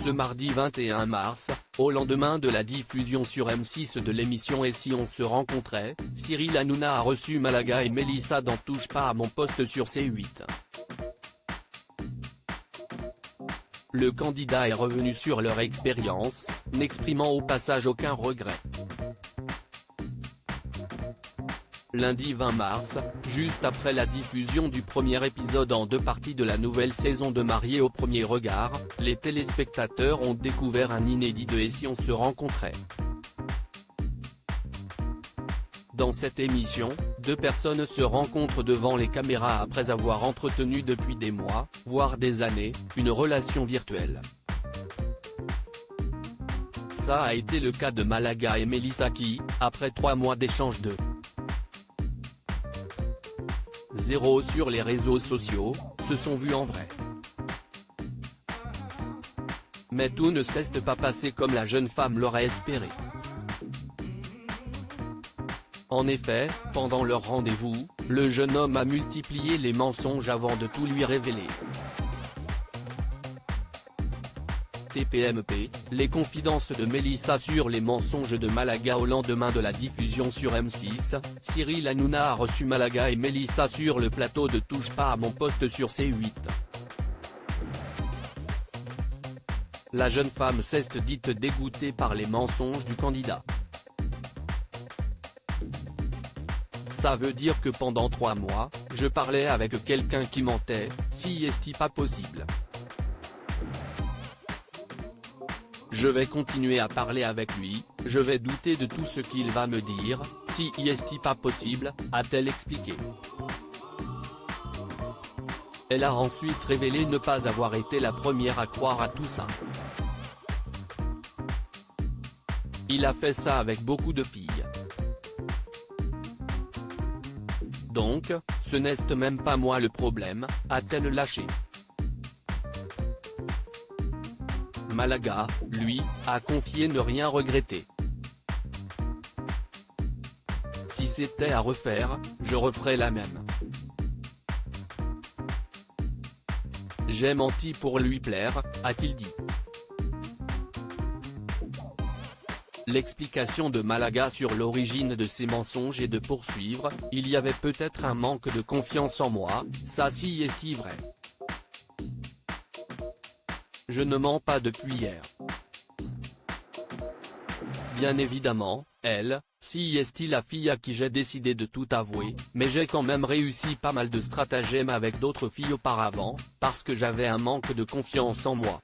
Ce mardi 21 mars, au lendemain de la diffusion sur M6 de l'émission Et si on se rencontrait, Cyril Hanouna a reçu Malaga et Mélissa dans Touche pas à mon poste sur C8. Le candidat est revenu sur leur expérience, n'exprimant au passage aucun regret. Lundi 20 mars, juste après la diffusion du premier épisode en 2 parties de la nouvelle saison de Mariés au premier regard, les téléspectateurs ont découvert un inédit de Et si on se rencontrait. Dans cette émission, 2 personnes se rencontrent devant les caméras après avoir entretenu depuis des mois, voire des années, une relation virtuelle. Ça a été le cas de Malaga et Mélissa qui, après 3 mois d'échange de 0 sur les réseaux sociaux, se sont vus en vrai. Mais tout ne s'est pas passé comme la jeune femme l'aurait espéré. En effet, pendant leur rendez-vous, le jeune homme a multiplié les mensonges avant de tout lui révéler. TPMP, les confidences de Mélissa sur les mensonges de Malaga au lendemain de la diffusion sur M6, Cyril Hanouna a reçu Malaga et Mélissa sur le plateau de Touche pas à mon poste sur C8. La jeune femme s'est dite dégoûtée par les mensonges du candidat. Ça veut dire que pendant 3 mois, je parlais avec quelqu'un qui mentait, si est-ce pas possible. Je vais continuer à parler avec lui, je vais douter de tout ce qu'il va me dire, si est-ce pas possible, a-t-elle expliqué. Elle a ensuite révélé ne pas avoir été la première à croire à tout ça. Il a fait ça avec beaucoup de filles. Donc, ce n'est même pas moi le problème, a-t-elle lâché. Malaga, lui, a confié ne rien regretter. Si c'était à refaire, je referais la même. J'ai menti pour lui plaire, a-t-il dit. L'explication de Malaga sur l'origine de ces mensonges est de poursuivre, il y avait peut-être un manque de confiance en moi, ça si est vrai. Je ne mens pas depuis hier. Bien évidemment, elle, si est la fille à qui j'ai décidé de tout avouer, mais j'ai quand même réussi pas mal de stratagèmes avec d'autres filles auparavant, parce que j'avais un manque de confiance en moi.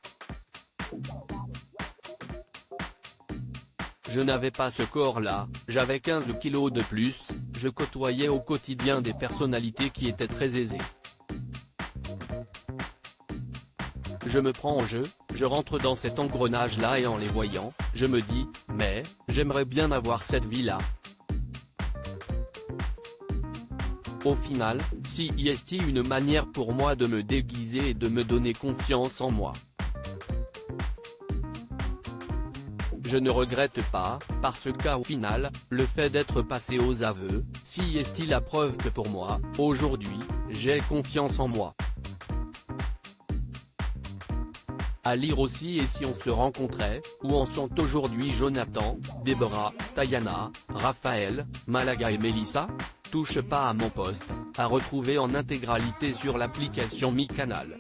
Je n'avais pas ce corps-là, j'avais 15 kilos de plus, je côtoyais au quotidien des personnalités qui étaient très aisées. Je me prends au jeu, je rentre dans cet engrenage-là et en les voyant, je me dis, mais, j'aimerais bien avoir cette vie-là. Au final, si est une manière pour moi de me déguiser et de me donner confiance en moi. Je ne regrette pas, parce qu'au final, le fait d'être passé aux aveux, si est la preuve que pour moi, aujourd'hui, j'ai confiance en moi. À lire aussi Et si on se rencontrait, où en sont aujourd'hui Jonathan, Déborah, Tayana, Raphaël, Malaga et Mélissa. Touche pas à mon poste, à retrouver en intégralité sur l'application Mi Canal.